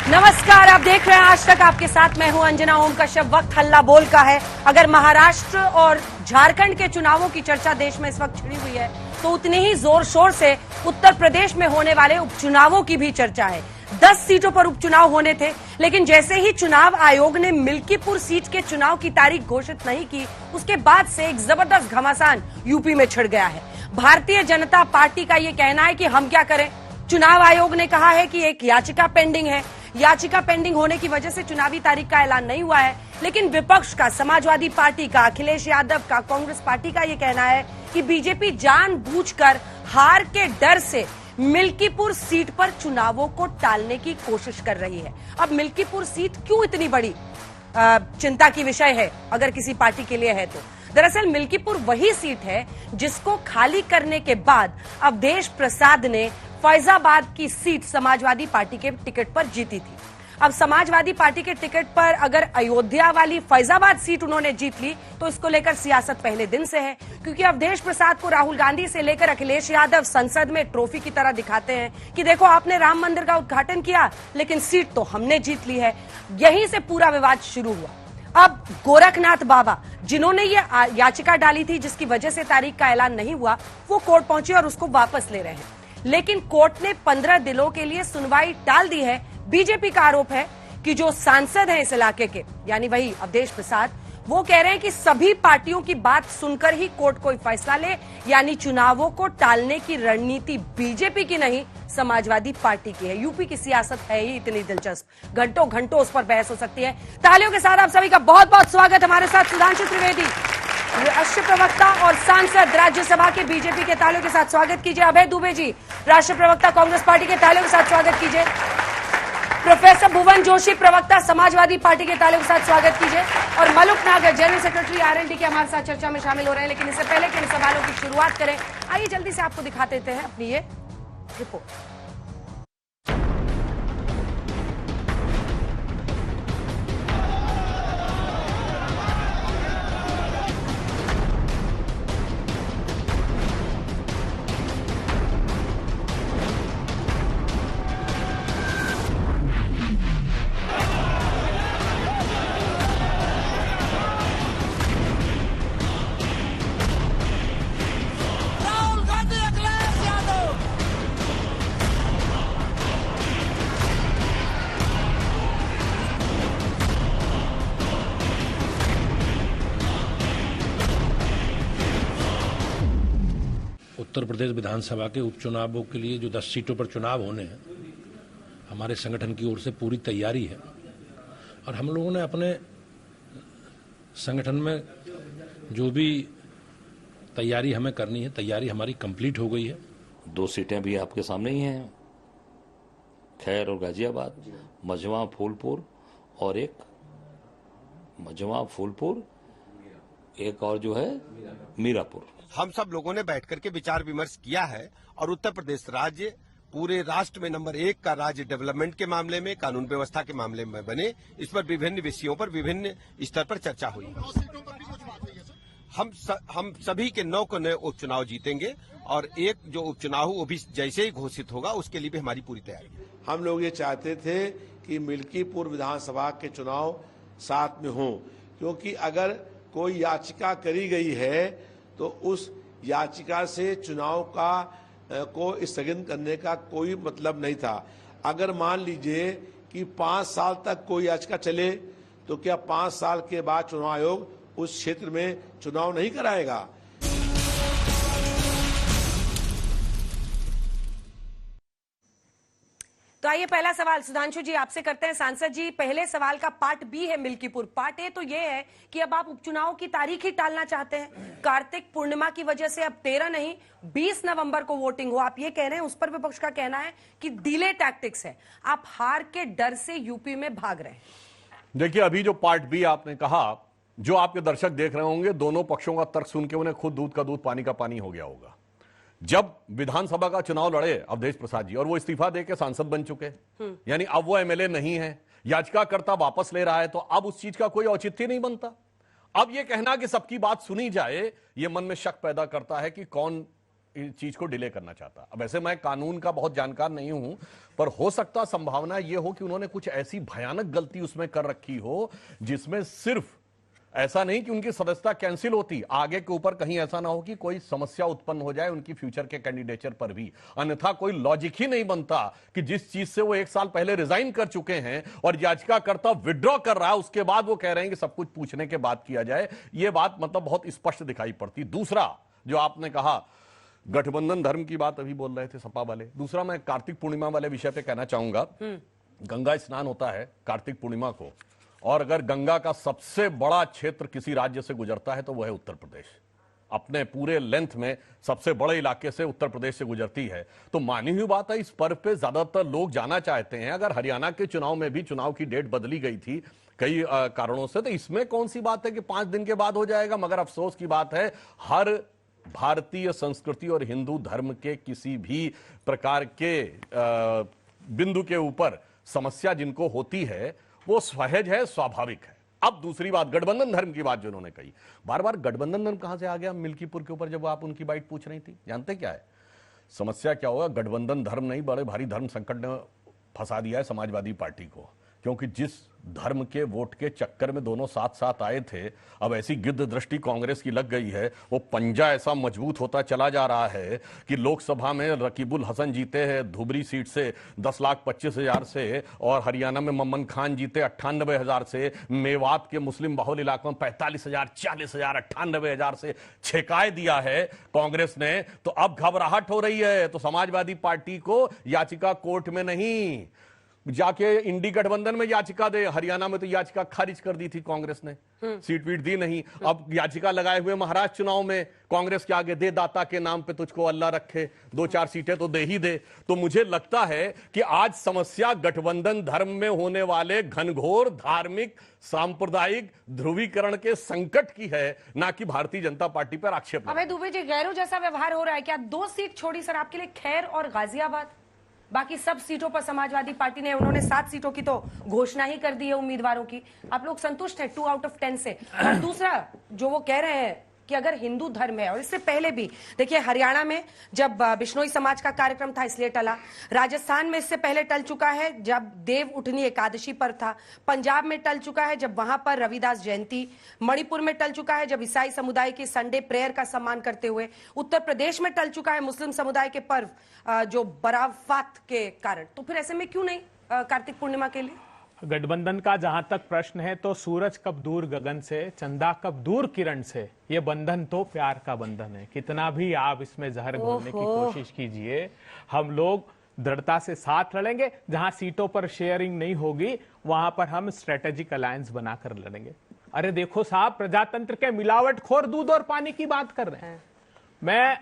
नमस्कार, आप देख रहे हैं आज तक। आपके साथ मैं हूं अंजना ओम कश्यप। वक्त हल्ला बोल का है। अगर महाराष्ट्र और झारखंड के चुनावों की चर्चा देश में इस वक्त छिड़ी हुई है तो उतनी ही जोर शोर से उत्तर प्रदेश में होने वाले उपचुनावों की भी चर्चा है। 10 सीटों पर उपचुनाव होने थे, लेकिन जैसे ही चुनाव आयोग ने मिल्कीपुर सीट के चुनाव की तारीख घोषित नहीं की, उसके बाद से एक जबरदस्त घमासान यूपी में छिड़ गया है। भारतीय जनता पार्टी का यह कहना है कि हम क्या करें। चुनाव आयोग ने कहा है कि एक याचिका पेंडिंग है। याचिका पेंडिंग होने की वजह से चुनावी तारीख का ऐलान नहीं हुआ है। लेकिन विपक्ष का, समाजवादी पार्टी का, अखिलेश यादव का, कांग्रेस पार्टी का यह कहना है कि बीजेपी जानबूझकर हार के डर से मिल्कीपुर सीट पर चुनावों को टालने की कोशिश कर रही है। अब मिल्कीपुर सीट क्यों इतनी बड़ी चिंता की विषय है अगर किसी पार्टी के लिए है तो? दरअसल मिल्कीपुर वही सीट है जिसको खाली करने के बाद अवधेश प्रसाद ने फैजाबाद की सीट समाजवादी पार्टी के टिकट पर जीती थी। अब समाजवादी पार्टी के टिकट पर अगर अयोध्या वाली फैजाबाद सीट उन्होंने जीत ली तो इसको लेकर सियासत पहले दिन से है, क्योंकि अवधेश प्रसाद को राहुल गांधी से लेकर अखिलेश यादव संसद में ट्रॉफी की तरह दिखाते हैं कि देखो आपने राम मंदिर का उद्घाटन किया लेकिन सीट तो हमने जीत ली है। यहीं से पूरा विवाद शुरू हुआ। अब गोरखनाथ बाबा, जिन्होंने ये याचिका डाली थी जिसकी वजह से तारीख का ऐलान नहीं हुआ, वो कोर्ट पहुंचे और उसको वापस ले रहे हैं। लेकिन कोर्ट ने 15 दिनों के लिए सुनवाई टाल दी है। बीजेपी का आरोप है कि जो सांसद हैं इस इलाके के, यानी वही अवधेश प्रसाद, वो कह रहे हैं कि सभी पार्टियों की बात सुनकर ही कोर्ट कोई फैसला ले, यानी चुनावों को टालने की रणनीति बीजेपी की नहीं, समाजवादी पार्टी की है। यूपी की सियासत है ही इतनी दिलचस्प, घंटों घंटों उस पर बहस हो सकती है। तालियों के साथ आप सभी का बहुत बहुत स्वागत। हमारे साथ सुधांशु त्रिवेदी, राष्ट्रीय प्रवक्ता और सांसद राज्यसभा के बीजेपी के, तालियों के साथ स्वागत कीजिए। अभय दुबे जी, राष्ट्रीय प्रवक्ता कांग्रेस पार्टी के, तालियों के साथ स्वागत कीजिए। प्रोफेसर भुवन जोशी, प्रवक्ता समाजवादी पार्टी के, तालियों के साथ स्वागत कीजिए। और मलुक नागर, जनरल सेक्रेटरी आरएलडी के, हमारे साथ चर्चा में शामिल हो रहे हैं। लेकिन इससे पहले कि इन सवालों की शुरुआत करें, आइए जल्दी से आपको दिखा देते हैं अपनी ये रिपोर्ट। उत्तर प्रदेश विधानसभा के उपचुनावों के लिए जो 10 सीटों पर चुनाव होने हैं, हमारे संगठन की ओर से पूरी तैयारी है। और हम लोगों ने अपने संगठन में जो भी तैयारी हमें करनी है, तैयारी हमारी कंप्लीट हो गई है। 2 सीटें भी आपके सामने ही हैं, खैर और गाजियाबाद, मझवा फूलपुर और एक मझवा फूलपुर, एक और जो है मीरापुर। हम सब लोगों ने बैठ करके विचार विमर्श किया है और उत्तर प्रदेश राज्य पूरे राष्ट्र में नंबर 1 का राज्य डेवलपमेंट के मामले में, कानून व्यवस्था के मामले में बने। इस पर विभिन्न विषयों पर विभिन्न स्तर पर चर्चा हुई। हम सभी के 9 को 9 उपचुनाव जीतेंगे और एक जो उपचुनाव वो भी जैसे ही घोषित होगा उसके लिए भी हमारी पूरी तैयारी है। हम लोग ये चाहते थे कि मिल्कीपुर विधानसभा के चुनाव साथ में हों, क्योंकि अगर कोई याचिका करी गई है तो उस याचिका से चुनाव को स्थगित करने का कोई मतलब नहीं था। अगर मान लीजिए कि 5 साल तक कोई याचिका चले तो क्या 5 साल के बाद चुनाव आयोग उस क्षेत्र में चुनाव नहीं कराएगा? तो आइए पहला सवाल सुधांशु जी आपसे करते हैं। सांसद जी, पहले सवाल का पार्ट बी है मिल्कीपुर। पार्ट ए तो ये है कि अब आप उपचुनाव की तारीख ही टालना चाहते हैं। कार्तिक पूर्णिमा की वजह से अब 13 नहीं 20 नवंबर को वोटिंग हो, आप ये कह रहे हैं। उस पर विपक्ष का कहना है कि डिले टैक्टिक्स है, आप हार के डर से यूपी में भाग रहे हैं। देखिए, अभी जो पार्ट बी आपने कहा, जो आपके दर्शक देख रहे होंगे, दोनों पक्षों का तर्क सुन के उन्हें खुद दूध का दूध पानी का पानी हो गया होगा। जब विधानसभा का चुनाव लड़े अवधेश प्रसाद जी और वो इस्तीफा देके सांसद बन चुके, यानी अब वो एमएलए नहीं है, याचिकाकर्ता वापस ले रहा है, तो अब उस चीज का कोई औचित्य नहीं बनता। अब ये कहना कि सबकी बात सुनी जाए, ये मन में शक पैदा करता है कि कौन इस चीज को डिले करना चाहता। अब वैसे मैं कानून का बहुत जानकार नहीं हूं, पर हो सकता संभावना यह हो कि उन्होंने कुछ ऐसी भयानक गलती उसमें कर रखी हो जिसमें सिर्फ ऐसा नहीं कि उनकी सदस्यता कैंसिल होती, आगे के ऊपर कहीं ऐसा ना हो कि कोई समस्या उत्पन्न हो जाए उनकी फ्यूचर के कैंडिडेचर पर भी। अन्यथा कोई लॉजिक ही नहीं बनता कि जिस चीज से वो 1 साल पहले रिजाइन कर चुके हैं और याचिकाकर्ता विड्रॉ कर रहा है, उसके बाद वो कह रहे हैं कि सब कुछ पूछने के बाद किया जाए। ये बात मतलब बहुत स्पष्ट दिखाई पड़ती। दूसरा जो आपने कहा, गठबंधन धर्म की बात अभी बोल रहे थे सपा वाले। दूसरा मैं कार्तिक पूर्णिमा वाले विषय पे कहना चाहूंगा। गंगा स्नान होता है कार्तिक पूर्णिमा को, और अगर गंगा का सबसे बड़ा क्षेत्र किसी राज्य से गुजरता है तो वह है उत्तर प्रदेश। अपने पूरे लेंथ में सबसे बड़े इलाके से उत्तर प्रदेश से गुजरती है। तो मानी हुई बात है, इस पर्व पे ज्यादातर लोग जाना चाहते हैं। अगर हरियाणा के चुनाव में भी चुनाव की डेट बदली गई थी कई कारणों से, तो इसमें कौन सी बात है कि 5 दिन के बाद हो जाएगा। मगर अफसोस की बात है, हर भारतीय संस्कृति और हिंदू धर्म के किसी भी प्रकार के बिंदु के ऊपर समस्या जिनको होती है वो सहज है, स्वाभाविक है। अब दूसरी बात, गठबंधन धर्म की बात जो उन्होंने कही, बार बार गठबंधन धर्म कहां से आ गया मिल्कीपुर के ऊपर जब आप उनकी बाइट पूछ रही थी? जानते क्या है समस्या क्या होगा? गठबंधन धर्म नहीं, बड़े भारी धर्म संकट ने फंसा दिया है समाजवादी पार्टी को, क्योंकि जिस धर्म के वोट के चक्कर में दोनों साथ साथ आए थे, अब ऐसी गिद्ध दृष्टि कांग्रेस की लग गई है, वो पंजा ऐसा मजबूत होता चला जा रहा है कि लोकसभा में रकीबुल हसन जीते हैं धुबरी सीट से 10,25,000 से, और हरियाणा में ममन खान जीते 98,000 से, मेवात के मुस्लिम बहुल इलाकों में 45,000, 40,000, 98,000 से छेकाए दिया है कांग्रेस ने। तो अब घबराहट हो रही है। तो समाजवादी पार्टी को याचिका कोर्ट में नहीं, जाके इंडी गठबंधन में याचिका दे। हरियाणा में तो याचिका खारिज कर दी थी कांग्रेस ने, सीट वीट दी नहीं। अब याचिका लगाए हुए महाराष्ट्र चुनाव में कांग्रेस के आगे, दे दाता के नाम पे तुझको अल्लाह रखे, 2-4 सीटें तो दे ही दे। तो मुझे लगता है कि आज समस्या गठबंधन धर्म में होने वाले घनघोर धार्मिक सांप्रदायिक ध्रुवीकरण के संकट की है, ना कि भारतीय जनता पार्टी पर आक्षेप। अभय दुबे जी, गैरों जैसा व्यवहार हो रहा है क्या? 2 सीट छोड़ी सर आपके लिए, खैर और गाजियाबाद, बाकी सब सीटों पर समाजवादी पार्टी ने, उन्होंने 7 सीटों की तो घोषणा ही कर दी है उम्मीदवारों की। आप लोग संतुष्ट हैं 2 आउट ऑफ 10 से? और दूसरा जो वो कह रहे हैं कि अगर हिंदू धर्म है, और इससे पहले भी देखिए हरियाणा में जब बिश्नोई समाज का कार्यक्रम था इसलिए टला, राजस्थान में इससे पहले टल चुका है जब देव उठनी एकादशी पर था, पंजाब में टल चुका है जब वहां पर रविदास जयंती, मणिपुर में टल चुका है जब ईसाई समुदाय की संडे प्रेयर का सम्मान करते हुए, उत्तर प्रदेश में टल चुका है मुस्लिम समुदाय के पर्व जो बराफात के कारण। तो फिर ऐसे में क्यों नहीं कार्तिक पूर्णिमा के लिए? गठबंधन का जहां तक प्रश्न है तो सूरज कब दूर गगन से, चंदा कब दूर किरण से, ये बंधन तो प्यार का बंधन है। कितना भी आप इसमें जहर घोलने की कोशिश कीजिए, हम लोग दृढ़ता से साथ लड़ेंगे। जहां सीटों पर शेयरिंग नहीं होगी वहां पर हम स्ट्रेटेजिक अलायंस बनाकर लड़ेंगे। अरे देखो साहब, प्रजातंत्र के मिलावटखोर दूध और पानी की बात कर रहे हैं। मैं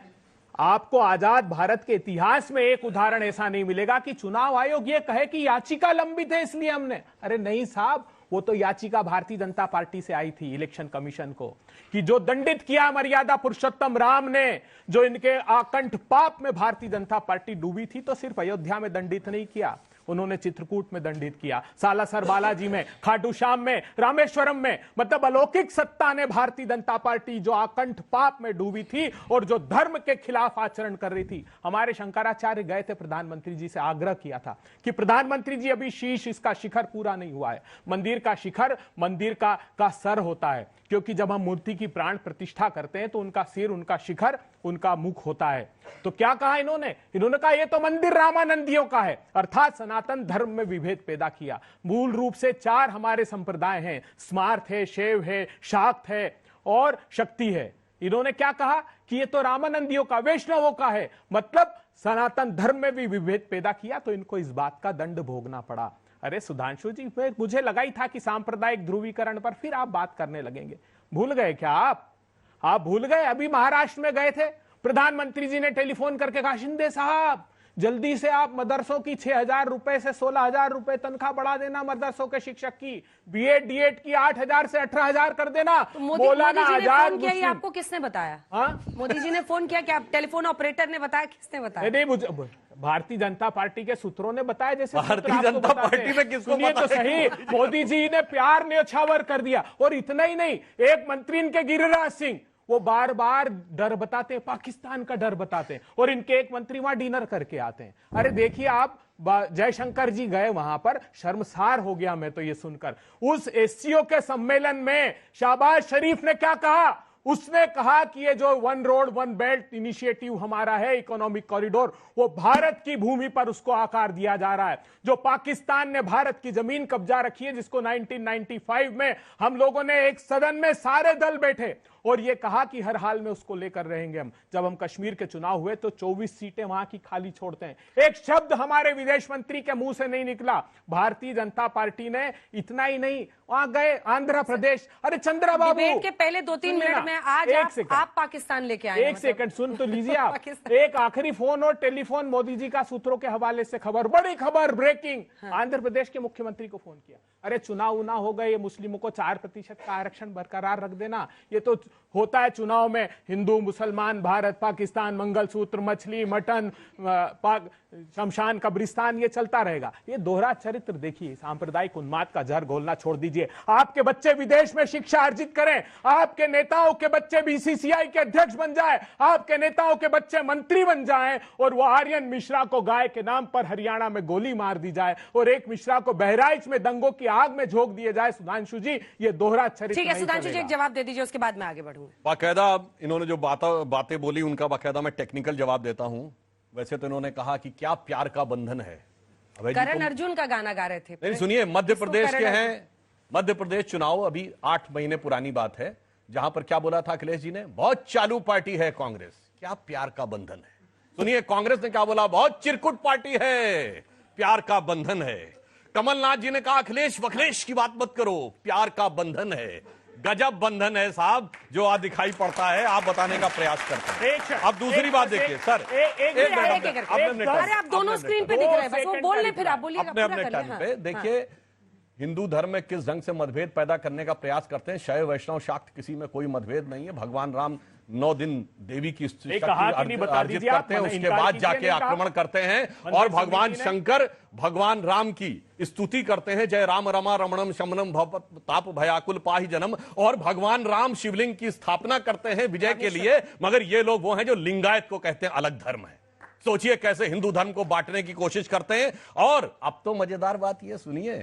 आपको आजाद भारत के इतिहास में एक उदाहरण ऐसा नहीं मिलेगा कि चुनाव आयोग ये कहे कि याचिका लंबित है इसलिए हमने, अरे नहीं साहब, वो तो याचिका भारतीय जनता पार्टी से आई थी इलेक्शन कमीशन को, कि जो दंडित किया मर्यादा पुरुषोत्तम राम ने, जो इनके आकंठ पाप में भारतीय जनता पार्टी डूबी थी, तो सिर्फ अयोध्या में दंडित नहीं किया, उन्होंने चित्रकूट में दंडित किया, सालासर बालाजी में, खाटू श्याम में, रामेश्वरम में। मतलब अलौकिक सत्ता ने भारतीय जनता पार्टी जो आकंठ पाप में डूबी थी और जो धर्म के खिलाफ आचरण कर रही थी, हमारे शंकराचार्य गए थे प्रधानमंत्री जी से, आग्रह किया था कि प्रधानमंत्री जी अभी शीश, इसका शिखर पूरा नहीं हुआ है। मंदिर का शिखर मंदिर का सर होता है, क्योंकि जब हम मूर्ति की प्राण प्रतिष्ठा करते हैं तो उनका सिर, उनका शिखर, उनका मुख होता है। तो क्या कहा इन्होंने कहा ये तो मंदिर रामानंदियों का है, अर्थात सनातन धर्म में विभेद पैदा किया। मूल रूप से 4 हमारे संप्रदाय हैं, स्मार्त है, शैव है, शाक्त है और शक्ति है। इन्होंने क्या कहा कि ये तो रामानंदियों का, वैष्णवों का है, मतलब सनातन धर्म में भी विभेद पैदा किया, तो इनको इस बात का दंड भोगना पड़ा। अरे सुधांशु जी, मुझे लगा ही था कि सांप्रदायिक ध्रुवीकरण पर फिर आप बात करने लगेंगे। भूल गए क्या आप भूल गए? अभी महाराष्ट्र में गए थे, प्रधानमंत्री जी ने टेलीफोन करके कहा, शिंदे साहब जल्दी से आप मदरसों की 6,000 रुपए से 16,000 रुपए तनख्वाह बढ़ा देना, मदरसों के शिक्षक की, बीएड डीएड की 8,000 से 18,000 कर देना। तो मोदी जी ने फोन किया, ये आपको किसने बताया? मोदी जी ने फोन किया क्या? टेलीफोन ऑपरेटर ने बताया? किसने बताया? नहीं, मुझे भारतीय जनता पार्टी के सूत्रों ने बताया। जैसे भारतीय जनता पार्टी में किसको सुनिए तो सही, मोदी जी ने प्यार न्योछावर कर दिया। और इतना ही नहीं, एक मंत्री इनके गिरिराज सिंह, वो बार बार डर बताते हैं, पाकिस्तान का डर बताते हैं, और इनके एक मंत्री वहां डिनर करके आते हैं। अरे देखिए आप, जयशंकर जी गए वहां पर, शर्मसार हो गया मैं तो ये सुनकर। उस एससीओ के सम्मेलन में शहबाज शरीफ ने क्या कहा? उसने कहा कि ये जो one road one belt initiative हमारा है, इकोनॉमिक कॉरिडोर, वो भारत की भूमि पर उसको आकार दिया जा रहा है। जो पाकिस्तान ने भारत की जमीन कब्जा रखी है, जिसको 1995 में हम लोगों ने एक सदन में सारे दल बैठे और ये कहा कि हर हाल में उसको लेकर रहेंगे हम। जब हम कश्मीर के चुनाव हुए तो 24 सीटें वहां की खाली छोड़ते हैं। एक शब्द हमारे विदेश मंत्री के मुंह से नहीं निकला। भारतीय जनता पार्टी ने इतना ही नहीं, वहां गए आंध्र प्रदेश, अरे चंद्रा बाबू डिबेट के पहले 2-3 मिनट में आज आप पाकिस्तान लेके आए। एक सेकंड सुन तो लीजिए आप। एक आखिरी फोन और टेलीफोन मोदी जी का सूत्रों के हवाले से खबर, बड़ी खबर, ब्रेकिंग। आंध्र प्रदेश के मुख्यमंत्री को फोन किया, अरे चुनाव उना हो गए, मुस्लिमों को 4% का आरक्षण बरकरार रख देना। ये तो होता है चुनाव में, हिंदू मुसलमान, भारत पाकिस्तान, मंगलसूत्र, मछली, मटन, शमशान कब्रिस्तान, ये चलता रहेगा। ये दोहरा चरित्र देखिए, सांप्रदायिक उन्माद का जहर घोलना छोड़ दीजिए। आपके बच्चे विदेश में शिक्षा अर्जित करें, आपके नेताओं के बच्चे बीसीसीआई के अध्यक्ष बन जाए, आपके नेताओं के बच्चे मंत्री बन जाएं, और वो आर्यन मिश्रा को गाय के नाम पर हरियाणा में गोली मार दी जाए, और एक मिश्रा को बहराइच में दंगों की आग में झोंक दिए जाए। सुधांशु जी, ये दोहरा चरित्र ठीक है सुधांशु जी, एक जवाब दे दीजिए, उसके बाद मैं आगे बढ़ूंगा। बाकायदा इन्होंने जो बातें बोली उनका बाकायदा मैं टेक्निकल जवाब देता हूं। वैसे तो इन्होंने कहा कि क्या प्यार का बंधन है। करण अर्जुन का गाना गा रहे थे। नहीं सुनिए, मध्य प्रदेश के हैं, मध्य प्रदेश चुनाव अभी 8 महीने पुरानी बात है, जहां पर क्या बोला था अखिलेश जी ने, बहुत चालू पार्टी है कांग्रेस, क्या प्यार का बंधन है। सुनिए कांग्रेस ने क्या बोला, बहुत चिरकुट पार्टी है, प्यार का बंधन है। कमलनाथ जी ने कहा अखिलेश वखलेश की बात मत करो, प्यार का बंधन है। गजब बंधन है साहब, जो आज दिखाई पड़ता है, आप बताने का प्रयास करते हैं। अब दूसरी बात देखिए सर, अरे आप दोनों स्क्रीन पे दिख रहे हैं, बस वो बोल ले, फिर आप बोलिएगा। अपने टाइम पे देखिए, हिंदू धर्म में किस ढंग से मतभेद पैदा करने का प्रयास करते हैं। शैव वैष्णव शाक्त किसी में कोई मतभेद नहीं है। भगवान राम 9 दिन देवी की शक्ति अर्जित करते हैं, उसके बाद जाके आक्रमण करते हैं, और भगवान शंकर भगवान राम की स्तुति करते हैं, जय राम रमा रमणम शमनम भव ताप भयाकुल पाहि जन्म, और भगवान राम शिवलिंग की स्थापना करते हैं विजय के लिए। मगर ये लोग वो हैं जो लिंगायत को कहते हैं अलग धर्म है। सोचिए कैसे हिंदू धर्म को बांटने की कोशिश करते हैं। और अब तो मजेदार बात ये सुनिए,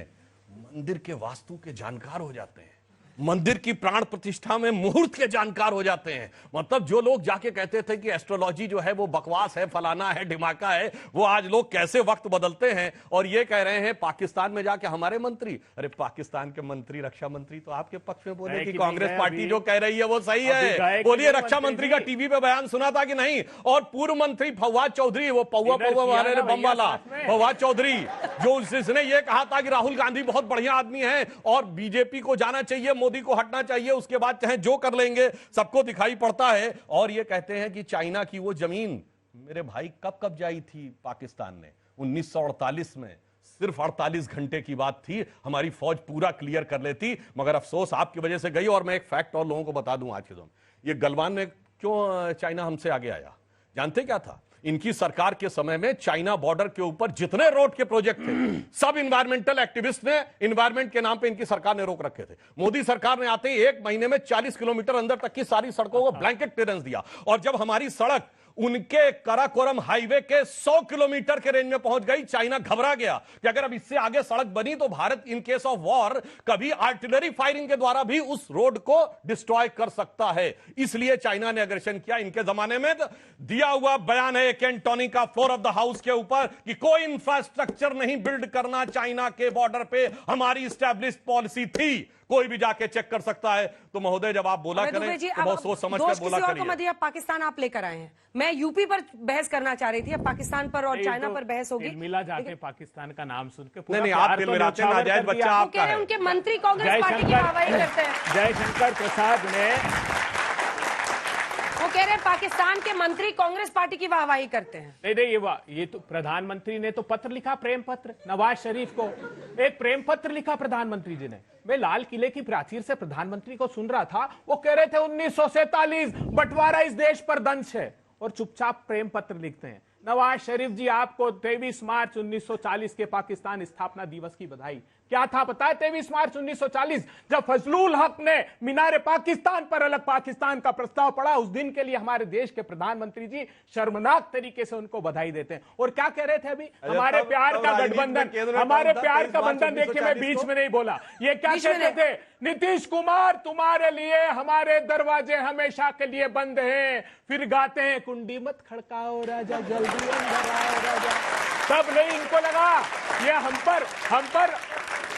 मंदिर के वास्तु के जानकार हो जाते हैं, मंदिर की प्राण प्रतिष्ठा में मुहूर्त के जानकार हो जाते हैं। मतलब जो लोग जाके कहते थे कि एस्ट्रोलॉजी जो है वो बकवास है, फलाना है, ढिमाका है, वो आज लोग कैसे वक्त बदलते हैं और ये कह रहे हैं पाकिस्तान में जाके हमारे मंत्री, अरे पाकिस्तान के मंत्री, रक्षा मंत्री तो आपके पक्ष में बोले कि कांग्रेस पार्टी जो कह रही है वो सही है। बोलिए रक्षा मंत्री का टीवी पे बयान सुना था कि नहीं? और पूर्व मंत्री फवाद चौधरी, वो पौवा मारे बम वाला फवाद चौधरी, जो जिसने ये कहा था कि राहुल गांधी बहुत बढ़िया आदमी है और बीजेपी को जाना चाहिए, मोदी को हटना चाहिए, उसके बाद चाहे जो कर लेंगे, सबको दिखाई पड़ता है। और ये कहते हैं कि चाइना की वो जमीन मेरे भाई कब कब्जाई थी पाकिस्तान ने? 1948 में। सिर्फ 48 घंटे की बात थी, हमारी फौज पूरा क्लियर कर लेती, मगर अफसोस आपकी वजह से गई। और मैं एक फैक्ट और लोगों को बता दूं आज के दिन, ये गलवान में क्यों चाइना हमसे आगे आया, जानते क्या था? इनकी सरकार के समय में चाइना बॉर्डर के ऊपर जितने रोड के प्रोजेक्ट थे, सब इन्वायरमेंटल एक्टिविस्ट ने इन्वायरमेंट के नाम पे इनकी सरकार ने रोक रखे थे। मोदी सरकार ने आते ही 1 महीने में 40 किलोमीटर अंदर तक की सारी सड़कों को ब्लैंकेट क्लियरेंस दिया। और जब हमारी सड़क उनके कराकोरम हाईवे के 100 किलोमीटर के रेंज में पहुंच गई, चाइना घबरा गया कि अगर अब इससे आगे सड़क बनी तो Bharat in case of war कभी आर्टिलरी फायरिंग के द्वारा भी उस रोड को डिस्ट्रॉय कर सकता है। इसलिए चाइना ने अग्रेशन किया। इनके जमाने में दिया हुआ बयान है कैंटोनी का फ्लोर ऑफ द हाउस के ऊपर कि कोई इंफ्रास्ट्रक्चर नहीं बिल्ड करना चाइना के बॉर्डर पे, हमारी स्टैब्लिश्ड पॉलिसी थी। कोई भी जाके चेक कर सकता है। तो महोदय जब आप बोला करें तो बहुत सोच समझ कर बोला करिए। पाकिस्तान आप लेकर आए हैं, मैं यूपी पर बहस करना चाह रही थी, अब पाकिस्तान पर और चाइना पर बहस होगी। मिला जाके पाकिस्तान का नाम सुन के नहीं, आप मिलाते हैं, नाजायज बच्चा आपका है। उनके मंत्री कांग्रेस पार्टी की वाहवाही करते हैं। जयशंकर प्रसाद ने, वो कह रहे हैं पाकिस्तान के मंत्री कांग्रेस पार्टी की वाहवाही करते हैं। नहीं, ये तो प्रधानमंत्री ने तो पत्र लिखा, प्रेम पत्र, नवाज शरीफ को एक प्रेम पत्र लिखा प्रधानमंत्री जी ने। मैं लाल किले की प्राचीर से प्रधानमंत्री को सुन रहा था, वो कह रहे थे 1947 बंटवारा इस देश पर दंश है, और चुपचाप प्रेम पत्र लिखते हैं। नवाज शरीफ जी, आपको 23 मार्च 1940 के पाकिस्तान स्थापना दिवस की बधाई। क्या था पता है 23 मार्च 1940 जब फजलुल हक ने मीनार पाकिस्तान पर अलग पाकिस्तान का प्रस्ताव पड़ा, उस दिन के लिए हमारे देश के प्रधानमंत्री जी शर्मनाक तरीके से उनको बधाई देते हैं। और क्या कह रहे थे अभी, हमारे प्यार का गठबंधन, हमारे प्यार का बंधन। देखिए मैं बीच में नहीं बोला, ये क्या कहते थे, नीतीश कुमार तुम्हारे लिए हमारे दरवाजे हमेशा के लिए बंद हैं। फिर गाते हैं कुंडी मत खड़काओ राजा, जल्दी अंदर आओ राजा। तब नहीं इनको लगा ये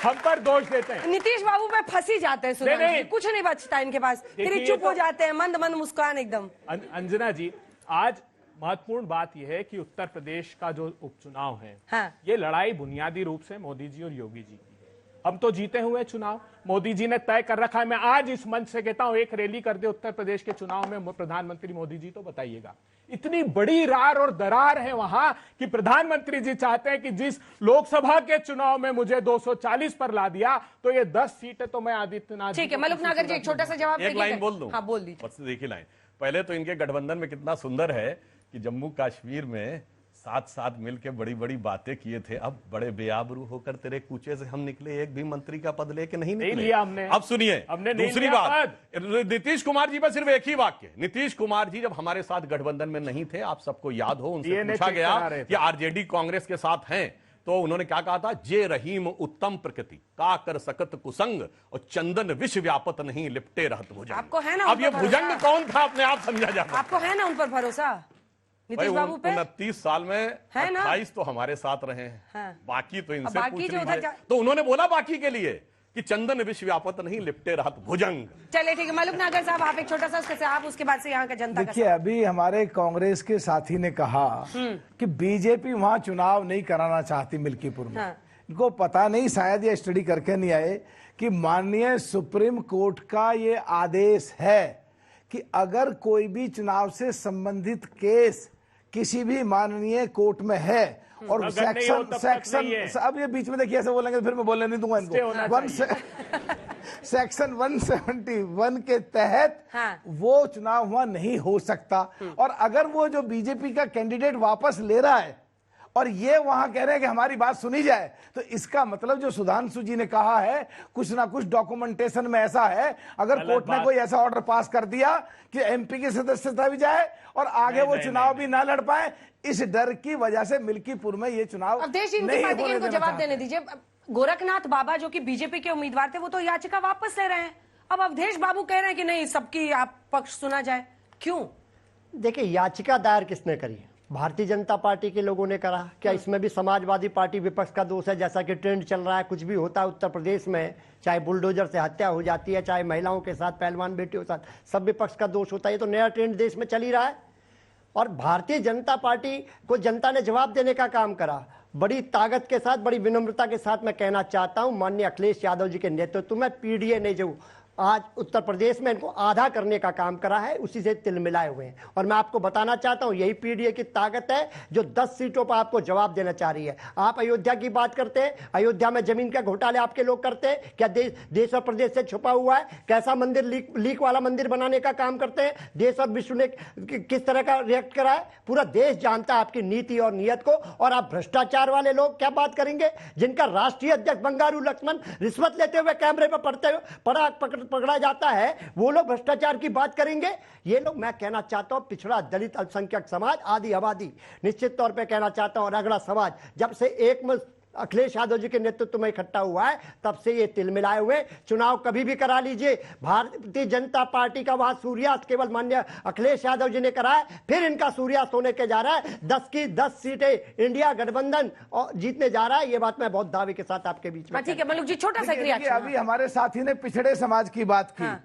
हम पर दोष देते हैं। नीतीश बाबू पे फंसी जाते हैं, सुधांशु जी, कुछ नहीं बचता इनके पास, फिर चुप हो जाते हैं, मंद मंद मुस्कान एकदम। अंजना जी, आज महत्वपूर्ण बात यह है कि उत्तर प्रदेश का जो उपचुनाव है, हाँ। ये लड़ाई बुनियादी रूप से मोदी जी और योगी जी की है। हम तो जीते हुए चुनाव, मोदी जी ने तय कर रखा है। मैं आज इस मंच से कहता हूं, एक रैली कर दे उत्तर प्रदेश के चुनाव में प्रधानमंत्री मोदी जी, तो बताइएगा। इतनी बड़ी रार और दरार है वहां कि प्रधानमंत्री जी चाहते हैं कि जिस लोकसभा के चुनाव में मुझे 240 पर ला दिया, तो ये 10 सीटें तो मैं आदित्यनाथ। ठीक है, मलुक नागर जी एक छोटा सा जवाब, एक लाइन बोल दूं? हाँ बोल दीजिए। बस देखिए लाइन, पहले तो इनके गठबंधन में कितना सुंदर है कि जम्मू कश्मीर में साथ साथ मिलके बड़ी बड़ी बातें किए थे। अब बड़े बेआबरू होकर तेरे कूचे से हम निकले, एक भी मंत्री का पद लेके नहीं निकले। लिया हमने। अब सुनिए दूसरी बात, नीतीश कुमार जी पर सिर्फ एक ही वाक्य। नीतीश कुमार जी जब हमारे साथ गठबंधन में नहीं थे, आप सबको याद हो, उनसे पूछा गया कि आरजेडी कांग्रेस के साथ हैं, तो उन्होंने क्या कहा था, जे रहीम उत्तम प्रकृति का कर सकत कुसंग और चंदन विश्व व्यापत नहीं लिपटे रहत भुजंग। आपको है ना अब ये भुजंग कौन था, अपने आप समझा जाता। आपको है ना उन पर भरोसा, नीतीश बाबू पे? 29 साल में 28 तो हमारे साथ रहे हैं, हाँ। बाकी तो इनसे बाकी पूछ जो लीजिए। उधर तो उन्होंने बोला बाकी के लिए कि चंदन विश्व व्यापत नहीं लिपटे रहत भुजंग। चलिए ठीक है, मलुक नागर साहब आप एक छोटा सा उसके आप उसके बाद से यहाँ का जनता। देखिए, अभी हमारे कांग्रेस के साथी ने कहा कि बीजेपी वहां चुनाव नहीं कराना चाहती मिल्कीपुर में। हाँ। इनको पता नहीं, शायद ये स्टडी करके नहीं आए कि माननीय सुप्रीम कोर्ट का ये आदेश है कि अगर कोई भी चुनाव से संबंधित केस किसी भी माननीय कोर्ट में है और सेक्शन अब ये बीच में देखिए ऐसे बोलेंगे फिर मैं बोलने नहीं दूंगा इनको। सेक्शन 171 के तहत हाँ। वो चुनाव वहां नहीं हो सकता। और अगर वो जो बीजेपी का कैंडिडेट वापस ले रहा है और ये वहां कह रहे हैं कि हमारी बात सुनी जाए, तो इसका मतलब जो सुधांशु जी ने कहा है, कुछ ना कुछ डॉक्यूमेंटेशन में ऐसा है। अगर कोर्ट ने कोई ऐसा ऑर्डर पास कर दिया कि एमपी की सदस्यता भी जाए और आगे वो चुनाव भी ना लड़ पाए, इस डर की वजह से मिल्कीपुर में ये चुनाव अवधेश जी इनको जवाब देने दीजिए। गोरखनाथ बाबा जो कि बीजेपी के उम्मीदवार थे, वो तो याचिका वापस ले रहे हैं। अब अवधेश बाबू कह रहे हैं कि नहीं, सबकी आप पक्ष सुना जाए। क्यों? देखिए, याचिका दायर किसने करी? भारतीय जनता पार्टी के लोगों ने करा। क्या इसमें भी समाजवादी पार्टी विपक्ष का दोष है? जैसा कि ट्रेंड चल रहा है, कुछ भी होता है उत्तर प्रदेश में, चाहे बुलडोजर से हत्या हो जाती है, चाहे महिलाओं के साथ, पहलवान बेटियों के साथ, सब विपक्ष का दोष होता है। ये तो नया ट्रेंड देश में चल ही रहा है। और भारतीय जनता पार्टी को जनता ने जवाब देने का काम करा। बड़ी ताकत के साथ, बड़ी विनम्रता के साथ मैं कहना चाहता हूं, माननीय अखिलेश यादव जी के नेतृत्व में पीडीए ने जो आज उत्तर प्रदेश में इनको आधा करने का काम करा है, उसी से तिल मिलाए हुए हैं। और मैं आपको बताना चाहता हूं, यही पीडीए की ताकत है जो 10 सीटों पर आपको जवाब देना चाह रही है। आप अयोध्या की बात करते हैं, अयोध्या में जमीन का घोटाले आपके लोग करते हैं। क्या देश और प्रदेश से छुपा हुआ है? कैसा मंदिर, लीक वाला मंदिर बनाने का काम करते हैं? देश और विश्व ने किस तरह का रिएक्ट करा है? पूरा देश जानता है आपकी नीति और नीयत को। और आप भ्रष्टाचार वाले लोग क्या बात करेंगे, जिनका राष्ट्रीय अध्यक्ष बंगारू लक्ष्मण रिश्वत लेते हुए कैमरे पर पकड़ा जाता है, वो लोग भ्रष्टाचार की बात करेंगे? ये लोग, मैं कहना चाहता हूं, पिछड़ा, दलित, अल्पसंख्यक समाज, आदि आबादी, निश्चित तौर पे कहना चाहता हूं, और अगला समाज जब से एक अखिलेश यादव जी के नेतृत्व में इकट्ठा हुआ है, तब से ये तिल मिलाए हुए। चुनाव कभी भी करा लीजिए, भारतीय जनता पार्टी का वहां सूर्यास्त केवल माननीय अखिलेश यादव जी ने करा है, फिर इनका सूर्यास्त होने के जा रहा है। 10 की 10 सीटें इंडिया गठबंधन और जीतने जा रहा है। ये बात मैं बहुत दावे के साथ आपके बीच में। ठीक है मलुक जी, छोटा सा अभी हमारे साथी ने पिछड़े समाज की बात की। हाँ।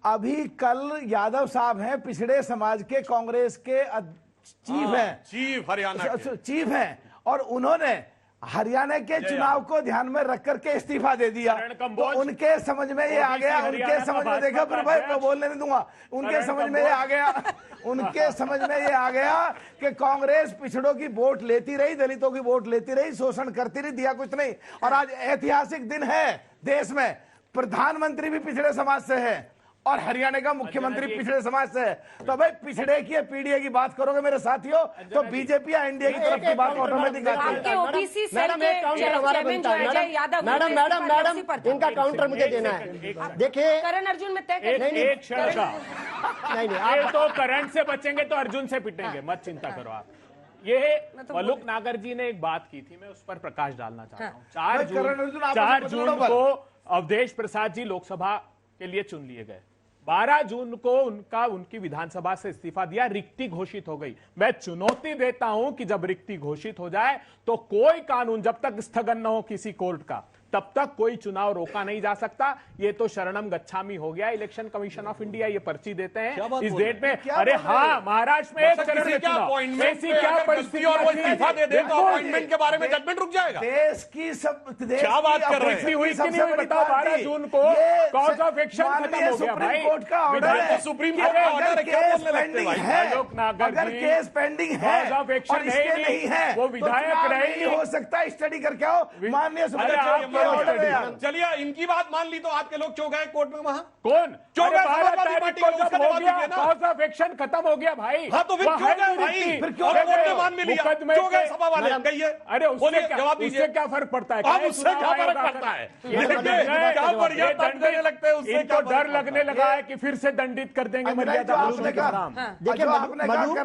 अभी कल यादव साहब हैं, पिछड़े समाज के कांग्रेस के चीफ हैं, चीफ हरियाणा चीफ हैं, और उन्होंने हरियाणा के चुनाव को ध्यान में रख करके इस्तीफा दे दिया। तो उनके समझ में ये आ गया, उनके समझ में, देखा फिर भाई मैं बोलने नहीं दूंगा, उनके समझ में ये आ गया, उनके समझ में ये आ गया कि कांग्रेस पिछड़ों की वोट लेती रही, दलितों की वोट लेती रही, शोषण करती रही, दिया कुछ नहीं। और आज ऐतिहासिक दिन है देश में, प्रधानमंत्री भी पिछड़े समाज से है और हरियाणा का मुख्यमंत्री पिछड़े समाज से है। तो भाई पिछड़े की पीडीए की बात करोगे मेरे साथियों तो बीजेपी या एनडीए की तरफ की बात ऑटोमेटिक आती आपके है। ओबीसी सेल मैडम एक के काउंटर हमारा चेयरमैन बनता जो है। Ajay Yadav madam madam madam इनका काउंटर मुझे देना है। देखिए करण अर्जुन में तय कर एक क्षण का नहीं नहीं ये आप तो करंट से बचेंगे तो अर्जुन से पिटेंगे, मत चिंता करो आप। ये मलुक नागर जी ने एक बात की थी, मैं उस पर प्रकाश डालना चाहता हूँ। 4 जून को अवधेश प्रसाद जी लोकसभा के लिए चुन लिए गए। 12 जून को उनकी विधानसभा से इस्तीफा दिया, रिक्ति घोषित हो गई। मैं चुनौती देता हूं कि जब रिक्ति घोषित हो जाए तो कोई कानून जब तक स्थगन न हो किसी कोर्ट का, तब तक कोई चुनाव रोका नहीं जा सकता। ये तो शरणम गच्छामी हो गया। इलेक्शन कमीशन ऑफ इंडिया ये पर्ची देते हैं इस डेट में। अरे हाँ, महाराष्ट्र में एक चरण में चुनाव, ऐसी क्या परिस्थिति और वो इस्तीफा दे दे तो अपॉइंटमेंट के बारे में जजमेंट रुक जाएगा। देश की सब क्या बात कर रहे हैं? हुई कि नहीं हुई बताओ। 12 जून को कॉज ऑफ एक्शन खत्म हो गया भाई। कोर्ट का ऑर्डर है, सुप्रीम कोर्ट का ऑर्डर है, क्या बोलने लगते भाई? अगर केस पेंडिंग है कॉज ऑफ एक्शन नहीं है वो विधायक रहेंगे। हो सकता स्टडी करके आओ, माननीय सुप्रीम कोर्ट का ऑर्डर है यार। चलिए इनकी बात मान ली तो आपके लोग क्यों गए कोर्ट में? वहां कौन क्यों गए? 12 समाजवादी तारीख पार्टी को के लोग, जब उसका हो जवाब गया दीजिए ना। कॉज ऑफ एक्शन खत्म हो गया भाई। हाँ तो फिर वह क्यों है गए नहीं भाई? रिक्ति। फिर क्यों गए? कोर्ट ने मान भी लिया, मुकदमे क्यों गए के- सभा वाले? कहिए, अरे बोलिए, उससे जवाब दीजिए। उससे क्या फर्क पड़ता है? अब उससे क्या फर्क पड़ता है? क्या बढ़िया दंड देने लगते हैं उससे? इनको डर लगने लगा है कि फिर से दंडित कर देंगे मर्यादा आपने के कहा- नाम। देखिए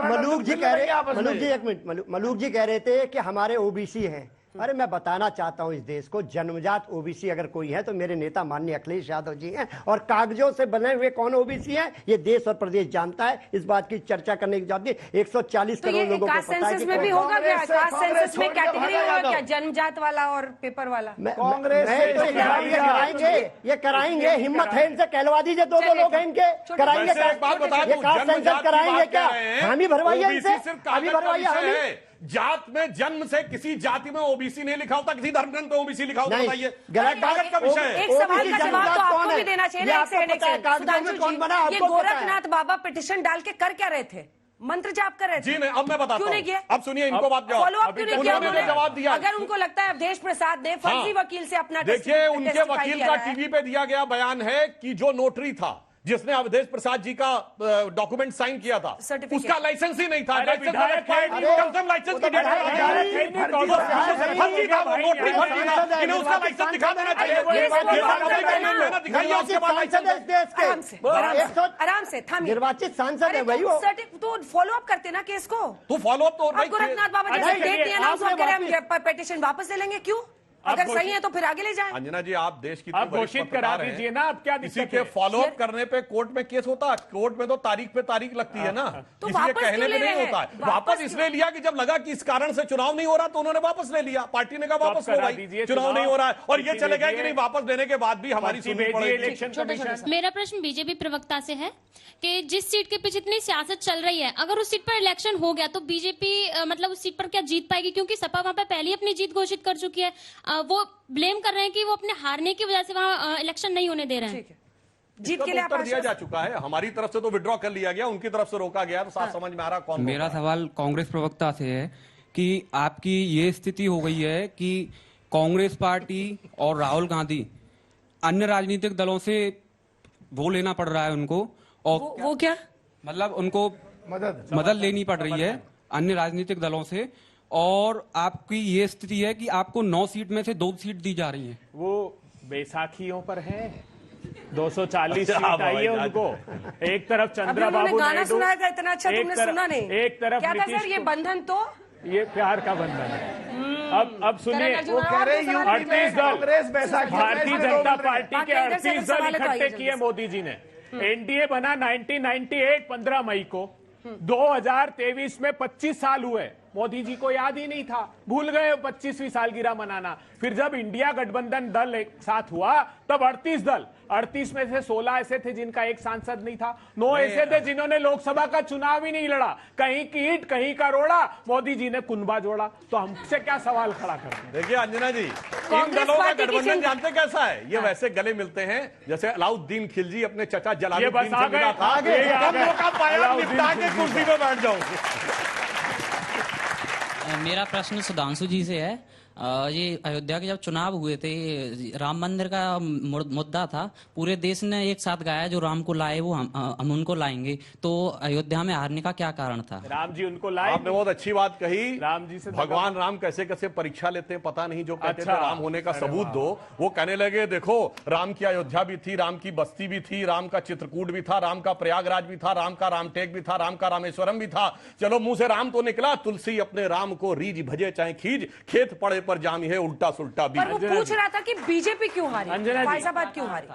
मलूक जी कह रहे आपस में। मलूक जी एक मिनट मलूक जी कह रहे थे कि हमारे ओबीसी हैं। अरे मैं बताना चाहता हूं इस देश को, जन्मजात ओबीसी अगर कोई है तो मेरे नेता माननीय अखिलेश यादव जी हैं, और कागजों से बने हुए कौन ओबीसी हैं ये देश और प्रदेश जानता है। इस बात की चर्चा करने की जरूरत नहीं। 140 तो करोड़ ये लोगों को कास्ट पता है सेंसस कि में भी कौन- होगा क्या? कांग्रेस कास्ट सेंसस में छोड़ के कैटेगरी भागा होगा क्या? यादव। जन्मजात वाला और पेपर वाला? कांग्रेस नहीं, तो ये कराएंगे। हिम्मत है इनसे, कहलवा दीजिए। दो लोग हैं इनके, कराएंगे। वैसे एक बात बता ये दूं, कास्ट जन्मजात सेंसस की कराएंगे बात क्या? कर रहे हैं। हामी भरवाइए OBC इनसे, सिर्फ हामी कागज का भरवाइए विषय हामी। है। जात में जन्म से किसी जाति में ओबीसी नहीं लिखा होता, किसी धर्मग्रंथ में ओबीसी लिखा होता, नहीं, बताइए। गलत बात। कागज का विषय है। एक सवाल का जवाब तो आपको कौन है? भी देना चाहिए ये ना। आपको एक पता है सेकंड कागजों में सुधांशु कौन जी, बना? ये आपको पता है। गोरखनाथ बाबा पिटिशन डाल के कर क्या रहे थे? मंत्र जाप कर रहे थे? जी नहीं, अब मैं बताता क्यों नहीं किया? हूं। अब सुनिए इनको बात जवाब। फॉलो अप क्यों नहीं किया उन्होंने तो जवाब दिया। अगर उनको लगता है अवधेश प्रसाद ने फर्जी वकील से अपना देखिए उनके टेस्टिफाई वकील किया का है। टीवी पे दिया गया बयान है कि जो नोटरी था जिसने अवधेश प्रसाद जी का डॉक्यूमेंट साइन किया था, सर्टिफिकेट। उसका लाइसेंस ही नहीं था। अरे लाइसेंस विधायक है नहीं, कम से कम लाइसेंस की डेट विधायक बता है दीजिए। नहीं, फर्जी था वो, नोटरी फर्जी था। इन्हें उसका लाइसेंस दिखा देना चाहिए। दिखाइए उसके बाद सांसद है इस देश के। आराम से आराम से थामिए। निर्वाचित सांसद है अरे वही हो। तो फॉलो अप करते ना केस को। तो फॉलो अप तो अब गोरखनाथ बाबा जैसे अच्छा, डेट नहीं अनाउंस आपने करें, हम पेटिशन वापस ले लेंगे। क्यों? अगर सही है तो फिर आगे ले जाएं। अंजना जी आप देश की अब घोषित करा दीजिए ना। अब क्या किसी दिक्कत के है? फॉलो अप करने पे कोर्ट में केस होता है। कोर्ट में तो तारीख पे तारीख लगती है ना, तो किसी के वापस कहने क्यों पे ले नहीं रहे होता हैं? है। वापस इसलिए लिया कि जब लगा कि इस कारण से चुनाव नहीं हो रहा तो उन्होंने वापस ले लिया। पार्टी ने कहा वापस लो करा भाई, दीजिए चुनाव नहीं हो रहा है। और ये पर्ची चले गए कि भेजिए। नहीं, वापस देने के बाद भी हमारी पर्ची सुननी भेजिए पड़ेगी। Election commission. मेरा प्रश्न बीजेपी प्रवक्ता से है कि जिस सीट के पीछे इतनी सियासत चल रही है, अगर उस सीट पर इलेक्शन हो गया तो बीजेपी मतलब उस सीट पर क्या जीत पाएगी? क्योंकि सपा वहां पर पहले ही अपनी जीत घोषित कर चुकी है। वो ब्लेम कर रहे हैं कि वो अपने हारने की वजह से वहां इलेक्शन नहीं होने दे रहे हैं। ठीक है, जीत के लिए आप उत्तर दिया जा आश्वस्त- चुका है। हमारी तरफ से तो विड्रॉ कर लिया गया, उनकी तरफ से रोका गया। तो साफ समझ में आ रहा कौन मेरा सवाल कांग्रेस प्रवक्ता से है कि आपकी ये स्थिति हो गई है कि कांग्रेस पार्टी और राहुल गांधी अन्य राजनीतिक दलों से वो लेना पड़ रहा है उनको, और वो क्या? मतलब उनको मदद लेनी पड़ रही है अन्य राजनीतिक दलों से, और आपकी ये स्थिति है कि आपको 9 सीट में से 2 सीट दी जा रही है। वो बैसाखियों पर है। 240 सीट आई है उनको। एक तरफ अभी चंद्रा उन्होंने बाबू गाना नायडू, सुनाया था इतना अच्छा, एक तुमने तरफ- सुना नहीं। एक तरफ क्या था नीतीश सर? ये को- बंधन तो ये प्यार का बंधन है। अब सुनिए, करण अर्जुन, वो कह रहे आप 38 दल कांग्रेस बैसाखी भारतीय जनता पार्टी के बाकी इधर से 38 दल सवाल है तो आइए इकट्ठे जल्दी किए से। मोदी जी ने। एनडीए बना 1998 15 मई को। 2023 में 25 साल हुए। मोदी जी को याद ही नहीं था, भूल गए 25वीं सालगिरह मनाना। फिर जब इंडिया गठबंधन दल एक साथ हुआ तब 38 दल, 38 में से 16 ऐसे थे जिनका एक सांसद नहीं था, 9 ऐसे थे जिन्होंने लोकसभा का चुनाव ही नहीं लड़ा। कहीं की ईंट कहीं का रोड़ा, मोदी जी ने कुनबा जोड़ा। तो हमसे क्या सवाल खड़ा करते हैं? देखिए अंजना जी, इन कांग्रेस दलों का पार्टी की गठबंधन चिंता- जानते कैसा है? ये वैसे गले मिलते हैं जैसे अलाउद्दीन खिलजी अपने चचा ये जलालुद्दीन बस आ से मिला गए, था। आगे, ये आ हम गए। लोग का पाया अलाउद्दीन निपटा के खिलजी कुर्सी पे बैठ जाओ। मेरा प्रश्न सुधांशु जी से है। ये अयोध्या के जब चुनाव हुए थे, राम मंदिर का मुद्दा था, पूरे देश ने एक साथ गाया जो राम को लाए वो हम उनको लाएंगे। तो अयोध्या में हारने का क्या कारण था? राम जी उनको लाए। आपने बहुत अच्छी बात कही। राम जी से भगवान राम कैसे कैसे परीक्षा लेते हैं पता नहीं, जो कहते थे राम होने का सबूत दो, वो कहने लगे देखो राम की अयोध्या भी थी, राम की बस्ती भी थी, राम का चित्रकूट भी था, राम का प्रयागराज भी था, राम का रामटेक भी था, राम का रामेश्वरम भी था। चलो मुंह से राम तो निकला, तुलसी अपने राम को रीझ भजे चाहे खींच, खेत पड़े पर जामी है उल्टा सुल्टा भी। पर वो पूछ रहा था कि बीजेपी क्यों हारी, फैजाबाद क्यों हारी,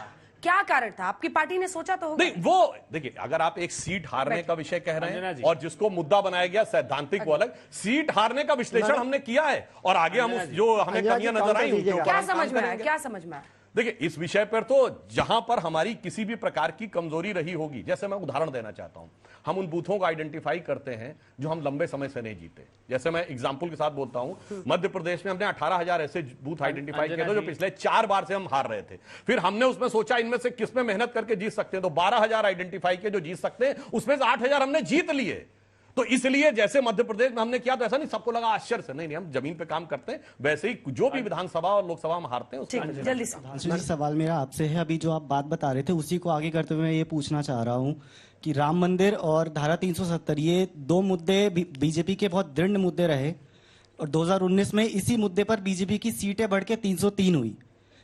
क्या कारण था? आपकी पार्टी ने सोचा तो होगा। नहीं, वो देखिए, अगर आप एक सीट हारने का विषय कह रहे हैं और जिसको मुद्दा बनाया गया सैद्धांतिक वो अलग, सीट हारने का विश्लेषण हमने किया है और आगे हम जो हमें कमियां नजर आई क्या समझ में आया, क्या समझ में आया? देखिए, इस विषय पर तो जहां पर हमारी किसी भी प्रकार की कमजोरी रही होगी, जैसे मैं उदाहरण देना चाहता हूं, हम उन बूथों को आइडेंटिफाई करते हैं जो हम लंबे समय से नहीं जीते। जैसे मैं एग्जांपल के साथ बोलता हूं, मध्य प्रदेश में हमने 18,000 ऐसे बूथ आइडेंटिफाई किए थे जो पिछले 4 बार से हम हार रहे थे। फिर हमने उसमें सोचा इनमें से किसमें मेहनत करके जीत सकते हैं, तो 12,000 आइडेंटिफाई किए जो जीत सकते हैं, उसमें से 8,000 हमने जीत लिए। तो इसलिए जैसे मध्य प्रदेश में हमने किया तो ऐसा नहीं सबको लगा आश्चर्य से, नहीं हम जमीन पे काम करते हैं, वैसे ही जो भी विधानसभा और लोकसभा में हारते हैं उसमें जल्दी से। सवाल मेरा आपसे है, अभी जो आप बात बता रहे थे उसी को आगे करते हुए मैं ये पूछना चाह रहा हूँ कि राम मंदिर और धारा 370 ये 2 मुद्दे बीजेपी के बहुत दृढ़ मुद्दे रहे और 2019 में इसी मुद्दे पर बीजेपी की सीटें बढ़ के 303 हुई,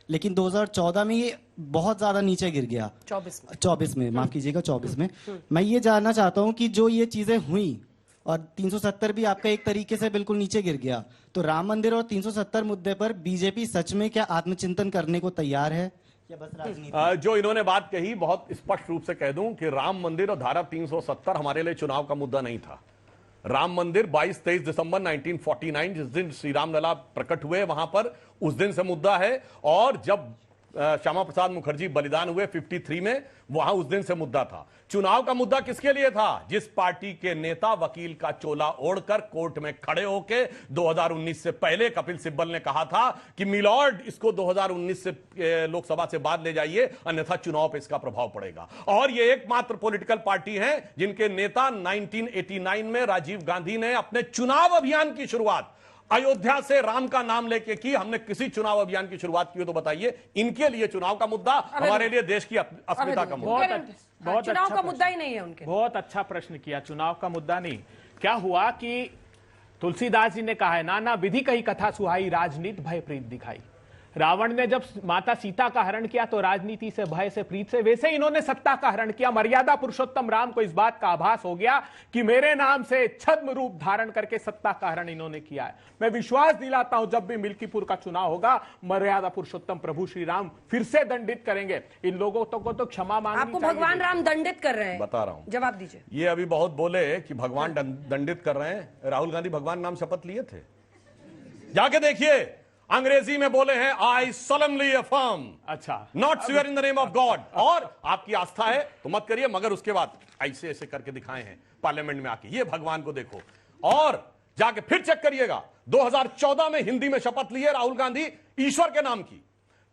लेकिन 2014 में ये बहुत ज्यादा नीचे गिर गया। 24 में माफ कीजिएगा, 24 में। मैं ये जानना चाहता हूं कि जो ये चीजें हुई और 370 भी आपका एक तरीके से बिल्कुल नीचे गिर गया, तो राम मंदिर और 370 मुद्दे पर बीजेपी सच में क्या आत्मचिंतन करने को तैयार है या बस राजनीति? जो इन्होंने बात कही बहुत स्पष्ट रूप से कह दूं कि राम मंदिर और धारा 370 हमारे लिए चुनाव का मुद्दा नहीं था। राम मंदिर 22-23 दिसंबर 1949 जिस दिन श्री राम लला प्रकट हुए वहां पर, उस दिन से मुद्दा है, और जब श्यामा प्रसाद मुखर्जी बलिदान हुए 53 में, वहां उस दिन से मुद्दा था। चुनाव का मुद्दा किसके लिए था? जिस पार्टी के नेता वकील का चोला ओढ़कर कोर्ट में खड़े होकर 2019 से पहले कपिल सिब्बल ने कहा था कि मिलॉर्ड इसको 2019 से लोकसभा से बाद ले जाइए, अन्यथा चुनाव पर इसका प्रभाव पड़ेगा। और ये एकमात्र पॉलिटिकल पार्टी है जिनके नेता 1989 में राजीव गांधी ने अपने चुनाव अभियान की शुरुआत अयोध्या से राम का नाम लेके की। हमने किसी चुनाव अभियान की शुरुआत की हो तो बताइए। इनके लिए चुनाव का मुद्दा हमारे लिए देश की अस्मिता का मुद्दा। बहुत चुनाव का मुद्दा ही नहीं है उनके। बहुत अच्छा प्रश्न किया, चुनाव का मुद्दा नहीं। क्या हुआ कि तुलसीदास जी ने कहा है, नाना विधि कही कथा सुहाई, राजनीति भय प्रीत दिखाई। रावण ने जब माता सीता का हरण किया तो राजनीति से, भय से, प्रीत से, वैसे इन्होंने सत्ता का हरण किया। मर्यादा पुरुषोत्तम राम को इस बात का आभास हो गया कि मेरे नाम से छद्म रूप धारण करके सत्ता का हरण इन्होंने किया है। मैं विश्वास दिलाता हूं जब भी मिल्कीपुर का चुनाव होगा, मर्यादा पुरुषोत्तम प्रभु श्री राम फिर से दंडित करेंगे। इन लोगों को तो क्षमा मांगनी आपको भगवान राम दंडित कर रहे हैं, बता रहा हूं, जवाब दीजिए। ये अभी बहुत बोले कि भगवान दंडित कर रहे हैं। राहुल गांधी भगवान नाम शपथ लिए थे, जाके देखिए। अंग्रेजी में बोले हैं आई solemnly affirm, अच्छा, not swear in the name of God. और आपकी आस्था है तो मत करिए, मगर उसके बाद ऐसे ऐसे करके दिखाए हैं पार्लियामेंट में आके, ये भगवान को देखो। और जाके फिर चेक करिएगा, 2014 में हिंदी में शपथ लिए राहुल गांधी ईश्वर के नाम की।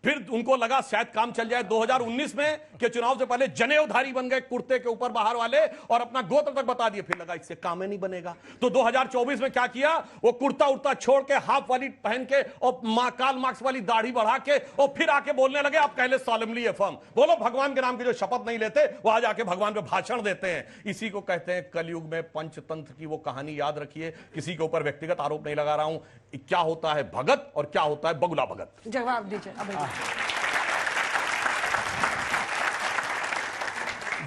फिर उनको लगा शायद काम चल जाए 2019 में के चुनाव से पहले जनेऊधारी बन गए, कुर्ते के ऊपर बाहर वाले, और अपना गोत्र तक बता दिए। फिर लगा इससे काम ही नहीं बनेगा, तो 2024 में क्या किया, वो कुर्ता उर्ता छोड़ के हाफ वाली पहन के और काल मार्क्स वाली दाढ़ी बढ़ा के और फिर आके बोलने लगे आप पहले solemnly affirm। बोलो भगवान के नाम की जो शपथ नहीं लेते वो आज आके भगवान पे भाषण देते हैं। इसी को कहते हैं कलयुग में पंचतंत्र की वो कहानी याद रखिए। किसी के ऊपर व्यक्तिगत आरोप नहीं लगा रहा हूं। क्या होता है भगत और क्या होता है बगुला भगत। जवाब दीजिए।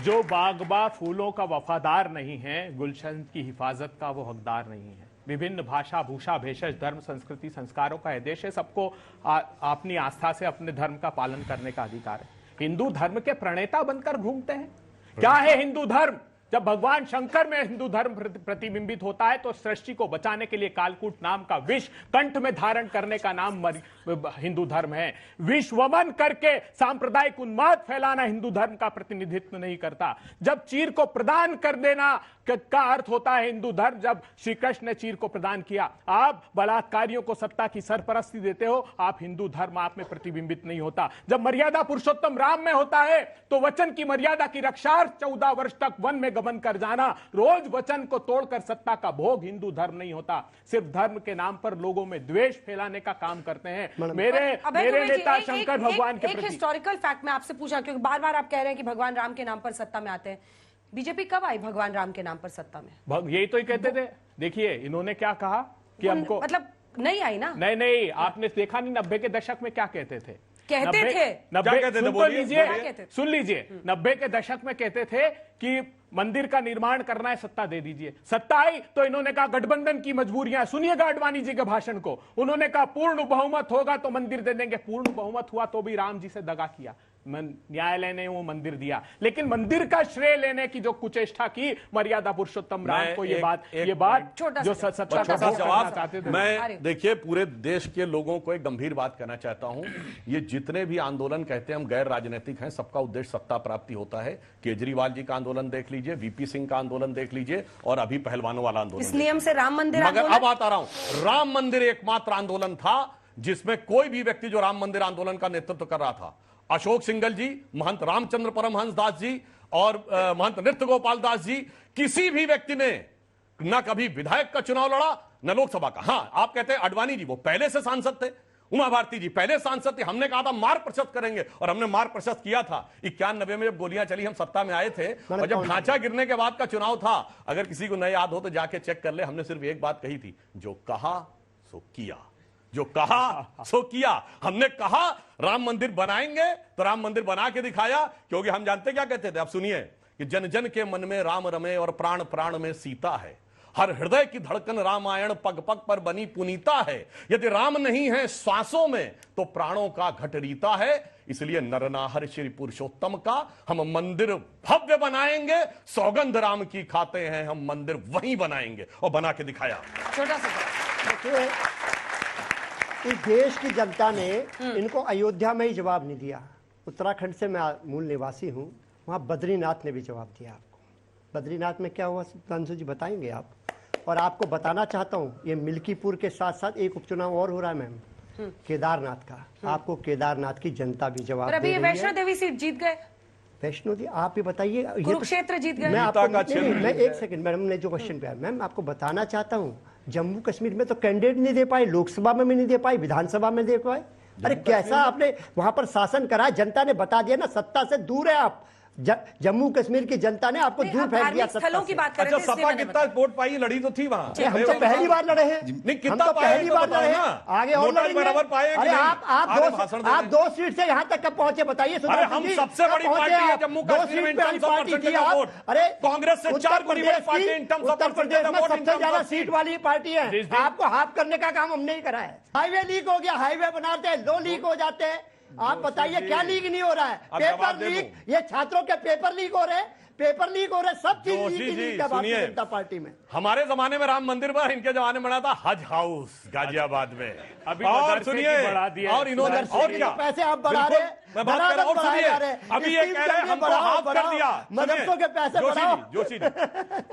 जो बागबा फूलों का वफादार नहीं है, गुलशन की हिफाजत का वो हकदार नहीं है। विभिन्न भाषा, भूषा, भेषज, धर्म, संस्कृति, संस्कारों का यह देश है। सबको अपनी आस्था से अपने धर्म का पालन करने का अधिकार है। हिंदू धर्म के प्रणेता बनकर घूमते हैं। क्या है हिंदू धर्म? जब भगवान शंकर में हिंदू धर्म प्रतिबिंबित होता है तो सृष्टि को बचाने के लिए कालकूट नाम का विष कंठ में धारण करने का नाम हिंदु धर्म है। विष वमन करके सांप्रदायिक उन्माद फैलाना हिंदू धर्म का प्रतिनिधित्व नहीं करता। जब चीर को प्रदान कर देना का अर्थ होता है हिंदू धर्म। जब श्री कृष्ण ने चीर को प्रदान किया, आप बलात्कारियों को सत्ता की सरपरस्ती देते हो, आप हिंदू धर्म आप में प्रतिबिंबित नहीं होता। जब मर्यादा पुरुषोत्तम राम में होता है तो वचन की मर्यादा की रक्षार्थ 14 वर्ष तक वन में गमन कर जाना, रोज वचन को तोड़कर सत्ता का भोग हिंदू धर्म नहीं होता। सिर्फ धर्म के नाम पर लोगों में द्वेष फैलाने का काम करते हैं। मेरे नेता शंकर भगवान के प्रति हिस्टोरिकल फैक्ट में आपसे पूछा, क्योंकि बार बार आप कह रहे हैं कि भगवान राम के नाम पर सत्ता में आते हैं। बीजेपी कब आई भगवान राम के नाम पर सत्ता में? यही तो ही कहते थे। देखिए इन्होंने क्या कहा कि हमको, मतलब नहीं आई ना। नहीं, आपने देखा नहीं 90 के दशक में क्या कहते थे? सुन लीजिए 90 के दशक में कहते थे कि मंदिर का निर्माण करना है, सत्ता दे दीजिए। सत्ता आई तो इन्होंने कहा गठबंधन की मजबूरियां। सुनिएगा आडवाणी जी के भाषण को, उन्होंने कहा पूर्ण बहुमत होगा तो मंदिर दे देंगे। पूर्ण बहुमत हुआ तो भी राम जी से दगा किया, न्यायालय ने वो मंदिर दिया। लेकिन मंदिर का श्रेय लेने की जो कुचेष्टा की मर्यादा पुरुषोत्तम राम को, ये बात जो सत्ता का जवाब चाहते थे। मैं देखिए पूरे देश के लोगों को एक गंभीर बात कहना चाहता हूं, ये जितने भी आंदोलन कहते हैं हम गैर राजनीतिक हैं, सबका उद्देश्य सत्ता प्राप्ति होता है। केजरीवाल जी का आंदोलन देख लीजिए, वीपी सिंह का आंदोलन देख लीजिए, और अभी पहलवानों वाला आंदोलन। इस नियम से राम मंदिर, मगर अब आता रहा हूं, राम मंदिर एकमात्र आंदोलन था जिसमें कोई भी व्यक्ति जो राम मंदिर आंदोलन का नेतृत्व कर रहा था, अशोक सिंघल जी, महंत रामचंद्र परमहंस दास जी और महंत नृत्य गोपाल दास जी, किसी भी व्यक्ति ने न कभी विधायक का चुनाव लड़ा न लोकसभा का। हां, आप कहते हैं अडवाणी जी वो पहले से सांसद थे, उमा भारती जी पहले सांसद थे। हमने कहा था मार प्रशस्त करेंगे और हमने मार प्रशस्त किया था। 91 में जब गोलियां चली हम सत्ता में आए थे, और जब ढांचा गिरने के बाद का चुनाव था, अगर किसी को न याद हो तो जाके चेक कर ले, हमने सिर्फ एक बात कही थी, जो कहा सो किया, जो कहा सो किया। हमने कहा राम मंदिर बनाएंगे तो राम मंदिर बना के दिखाया, क्योंकि हम जानते क्या कहते थे। आप सुनिए कि जन जन के मन में राम रमे और प्राण प्राण में सीता है, हर हृदय की धड़कन रामायण पग पग पर बनी पुनीता है, यदि राम नहीं है श्वासों में तो प्राणों का घट रीता है। इसलिए नरनाहर श्री पुरुषोत्तम का हम मंदिर भव्य बनाएंगे, सौगंध राम की खाते हैं हम, मंदिर वहीं बनाएंगे, और बना के दिखाया। छोटा सा इस देश की जनता ने इनको अयोध्या में ही जवाब नहीं दिया। उत्तराखंड से मैं मूल निवासी हूं, वहां बद्रीनाथ ने भी जवाब दिया आपको। बद्रीनाथ में क्या हुआ सुधांशु जी बताएंगे आप? और आपको बताना चाहता हूं, ये मिल्कीपुर के साथ साथ एक उपचुनाव और हो रहा है मैम, केदारनाथ का। आपको केदारनाथ की जनता भी जवाब दे रही है। वैष्णो देवी सीट जीत गए, वैष्णो देवी आप ही बताइए। कुरुक्षेत्र जीत गए। मैं आपको मैं एक सेकंड, मैडम ने जो क्वेश्चन पे, मैम आपको बताना चाहता हूं, जम्मू कश्मीर में तो कैंडिडेट नहीं दे पाए, लोकसभा में भी नहीं दे पाए, विधानसभा में दे पाए। अरे कैसा आपने वहां पर शासन करा, जनता ने बता दिया ना, सत्ता से दूर है आप। जम्मू कश्मीर की जनता ने आपको दूर फेंक दिया स्थलों की बात करें। अच्छा, सपा कितना वोट पाई, लड़ी तो थी वहां। हम तो पहली बार लड़े हैं, नहीं कितना हम तो पहली बार लड़े हैं, आगे और लड़ेंगे। अरे आप 2 सीट से यहाँ तक कब पहुंचे बताइए? अरे हम सबसे बड़ी पार्टी है जम्मू कश्मीर में, अरे कांग्रेस से 4 बड़ी party in terms of Uttar Pradesh में सबसे ज्यादा सीट वाली पार्टी है। आपको हाफ करने का काम हमने ही करा है। हाईवे लीक हो गया, हाईवे बनाते हैं, 2 लीक हो जाते हैं। आप बताइए क्या लीक नहीं हो रहा है? पेपर लीक, ये छात्रों के पेपर लीक हो रहे, पेपर लीक हो रहे, सब चीज लीक है भारतीय जनता पार्टी में। हमारे जमाने में राम मंदिर बना, इनके जमाने में बना था हज हाउस गाजियाबाद में। अभी और सुनिए, और इन्होंने और क्या पैसे आप बढ़ा रहे, मैं बात कर रहा हूं, सुनिए, अभी ये कह रहे हैं हमको हाफ कर दिया, मदरसों के पैसे बढ़ाओ। जोशी जी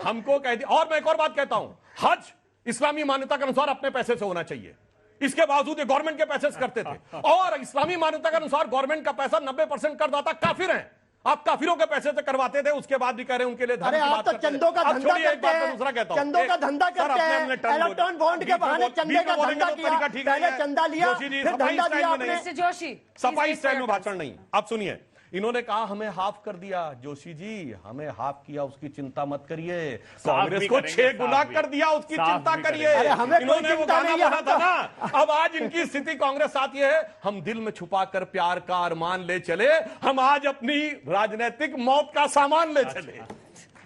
हमको कह दिया। और मैं एक और बात कहता हूं, हज इस्लामी मान्यता के अनुसार अपने पैसे से होना चाहिए, इसके बावजूद ये गवर्नमेंट के पैसे से करते थे। और इस्लामी मान्यता के अनुसार गवर्नमेंट का पैसा 90% करदाता काफिर हैं। आप काफिरों के पैसे से करवाते थे, उसके बाद भी कह रहे हैं उनके लिए धर्म की बात करते हैं। चंदों का धंधा करते हैं, दूसरा कहता हूं, चंदों का धंधा करते हैं, इलेक्ट्रॉन बॉन्ड के बहाने चंदे का धंधा किया, पहले चंदा लिया, फिर धंधा दिया आपने। जोशी सफाई स्टाइल में भाषण नहीं। अब सुनिए, इन्होंने कहा हमें हाफ कर दिया। जोशी जी, हमें हाफ किया उसकी चिंता मत करिए, कांग्रेस को 6 गुना कर दिया उसकी चिंता करिए। इन्होंने वो गाना बोला था ना। अब आज इनकी स्थिति कांग्रेस साथ ये है, हम दिल में छुपा कर प्यार का अरमान ले चले, हम आज अपनी राजनीतिक मौत का सामान ले चले।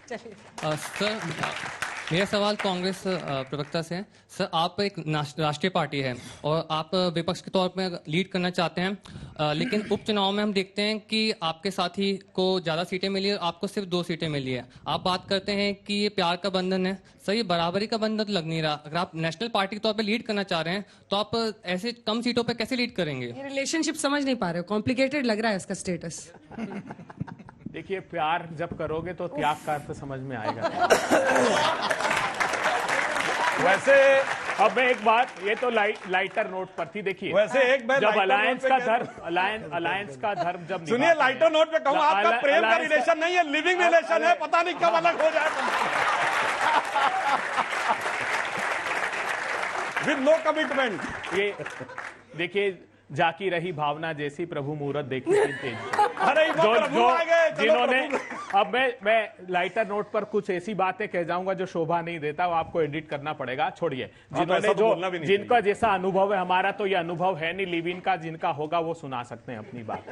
सर मेरा सवाल कांग्रेस प्रवक्ता से है। सर आप एक राष्ट्रीय पार्टी है और आप विपक्ष के तौर पर लीड करना चाहते हैं, लेकिन उपचुनाव में हम देखते हैं कि आपके साथी को ज्यादा सीटें मिली और आपको सिर्फ 2 सीटें मिली है। आप बात करते हैं कि ये प्यार का बंधन है, सर ये बराबरी का बंधन तो लग नहीं रहा। अगर आप नेशनल पार्टी के तौर पर लीड करना चाह रहे हैं तो आप ऐसे कम सीटों पर कैसे लीड करेंगे? रिलेशनशिप समझ नहीं पा रहे हो, कॉम्प्लिकेटेड लग रहा है इसका स्टेटस। देखिए, प्यार जब करोगे तो त्याग का अर्थ समझ में आएगा। वैसे अब मैं एक बात, ये तो लाइटर नोट पर थी। देखिए वैसे एक मैं जब अलायंस का धर्म, अलायंस का धर्म जब सुनिए, लाइटर नोट पे कहूँ, आपका प्रेम का रिलेशन नहीं है, लिविंग रिलेशन है, पता नहीं कब अलग हो जाए विद नो कमिटमेंट। ये देखिए, जाकी रही भावना जैसी प्रभु मुहूर्त देखी तेज। अरे जिन्होंने, अब मैं लाइटर नोट पर कुछ ऐसी बातें कह जाऊंगा जो शोभा नहीं देता, वो आपको एडिट करना पड़ेगा, छोड़िए। जिन्होंने जिनका जैसा अनुभव है, हमारा तो ये अनुभव है नहीं, लिव इन का, जिनका होगा वो सुना सकते हैं अपनी बात।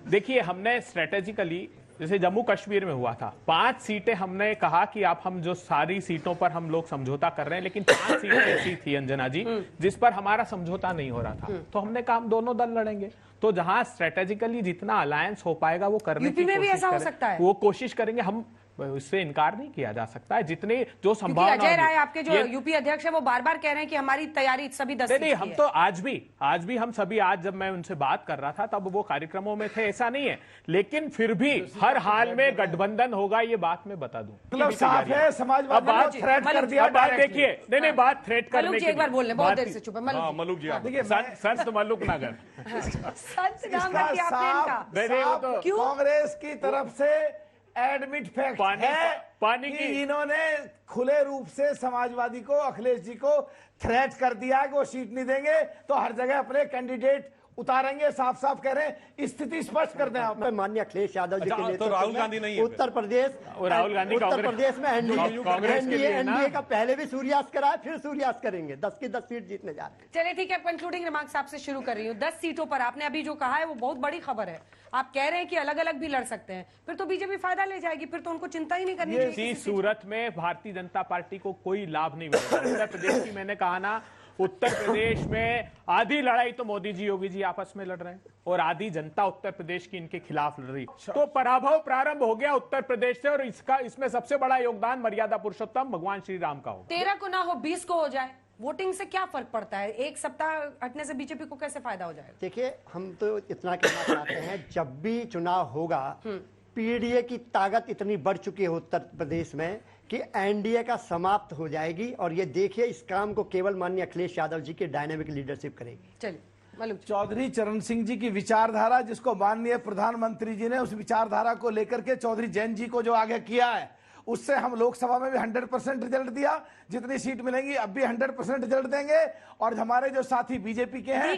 देखिए, हमने स्ट्रेटेजिकली, जैसे जम्मू कश्मीर में हुआ था, 5 सीटें हमने कहा कि आप, हम जो सारी सीटों पर हम लोग समझौता कर रहे हैं, लेकिन 5 सीटें ऐसी थी अंजना जी जिस पर हमारा समझौता नहीं हो रहा था, तो हमने कहा हम दोनों दल लड़ेंगे। तो जहां स्ट्रेटेजिकली जितना अलायंस हो पाएगा वो करने की यूपी में भी ऐसा हो सकता है, वो कोशिश करेंगे हम, इससे इनकार नहीं किया जा सकता है। जितने जो संभावना, अजय राय आपके जो यूपी अध्यक्ष है वो बार बार कह रहे हैं कि हमारी तैयारी सभी 10 नहीं, हम तो आज भी हम सभी, आज जब मैं उनसे बात कर रहा था तब वो कार्यक्रमों में थे, ऐसा नहीं है, लेकिन फिर भी हर हाल में गठबंधन होगा, ये बात मैं बता दूं। मतलब साफ है, समाजवादी ने थ्रेट कर दिया। बात देखिए, नहीं बात थ्रेट करने की, एक बार बोल ले, बहुत देर से चुप है मलुक जी। देखिए, संत मलुक नगर, संत नाम रख दिया आपने इनका। क्यों कांग्रेस की तरफ से एडमिट फैक्ट है पानी कि इन्होंने खुले रूप से समाजवादी को, अखिलेश जी को थ्रेट कर दिया कि वो सीट नहीं देंगे तो हर जगह अपने कैंडिडेट उतारेंगे। साफ साफ कह रहे हैं, स्थिति स्पष्ट कर दें आप। माननीय अखिलेश यादव जी के तो राहुल गांधी नहीं है, उत्तर प्रदेश, राहुल गांधी उत्तर प्रदेश में एनडीए का पहले भी सूर्यास्त कराया, फिर सूर्यास्त करेंगे, 10 की 10 सीट जीतने जा रहे हैं। चलिए ठीक है, कंक्लूडिंग रिमार्क्स आपसे शुरू कर रही हूँ। 10 सीटों पर आपने अभी जो कहा है वो बहुत बड़ी खबर है। आप कह रहे हैं कि अलग अलग भी लड़ सकते हैं, फिर तो बीजेपी फायदा ले जाएगी, फिर तो उनको चिंता ही नहीं करनी चाहिए। सूरत में भारतीय जनता पार्टी को कोई लाभ नहीं मिलेगा। उत्तर प्रदेश की, मैंने कहा ना, उत्तर प्रदेश में आधी लड़ाई तो मोदी जी, योगी जी आपस में लड़ रहे हैं और आधी जनता उत्तर प्रदेश की इनके खिलाफ लड़ रही। तो पराभव प्रारंभ हो गया उत्तर प्रदेश से, और इसमें सबसे बड़ा योगदान मर्यादा पुरुषोत्तम भगवान श्री राम का हो। 13 को ना हो, 20 को हो जाए, वोटिंग से क्या फर्क पड़ता है? एक सप्ताह हटने से बीजेपी को कैसे फायदा हो जाएगा? देखिए, हम तो इतना कहना चाहते हैं, जब भी चुनाव होगा, पीडीए की ताकत इतनी बढ़ चुकी है उत्तर प्रदेश में कि एनडीए का समाप्त हो जाएगी, और ये देखिए, इस काम को केवल माननीय अखिलेश यादव जी की डायनामिक लीडरशिप करेगी। चलिए, चौधरी चरण सिंह जी की विचारधारा, जिसको माननीय प्रधानमंत्री जी ने उस विचारधारा को लेकर के चौधरी जैन जी को जो आगे किया है, उससे हम लोकसभा में भी 100% रिजल्ट दिया। जितनी सीट मिलेंगी अब भी 100% रिजल्ट देंगे। और हमारे जो साथी बीजेपी के हैं,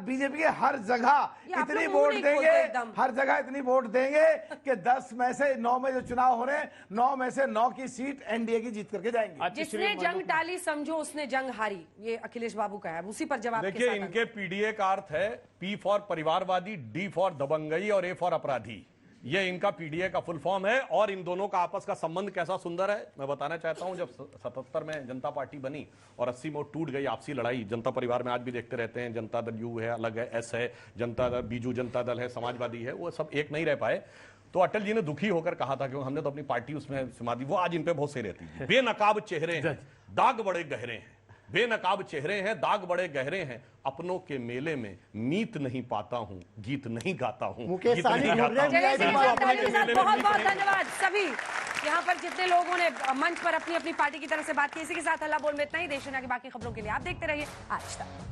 बीजेपी के हर जगह इतनी वोट देंगे, हर जगह इतनी वोट देंगे कि 10 में से 9 में जो चुनाव हो रहे हैं, 9 में से 9 की सीट एनडीए की जीत करके जाएंगे। जिसने जंग टाली समझो उसने जंग हारी, ये अखिलेश बाबू का है। उसी पर जवाब देखिए, इनके पीडीए का अर्थ है पी फॉर परिवारवादी, डी फॉर दबंगई और ए फॉर अपराधी। ये इनका पीडीए का फुल फॉर्म है। और इन दोनों का आपस का संबंध कैसा सुंदर है, मैं बताना चाहता हूं। जब 77 में जनता पार्टी बनी और 80 में टूट गई आपसी लड़ाई, जनता परिवार में आज भी देखते रहते हैं, जनता दल यू है, अलग है, एस है, जनता दल, बीजू जनता दल है, समाजवादी है, वो सब एक नहीं रह पाए। तो अटल जी ने दुखी होकर कहा था, क्योंकि हमने तो अपनी पार्टी उसमें समा दी। वो आज इन पे बहुत सही रहती है। बेनकाब चेहरे हैं, दाग बड़े गहरे हैं, बेनकाब चेहरे हैं, दाग बड़े गहरे हैं, अपनों के मेले में मीत नहीं पाता हूं, गीत नहीं गाता हूं। बहुत बहुत धन्यवाद सभी यहाँ पर जितने लोगों ने मंच पर अपनी अपनी पार्टी की तरफ से बात की। इसी के साथ हल्ला बोल में इतना ही। देश दुनिया की बाकी खबरों के लिए आप देखते रहिए आज तक।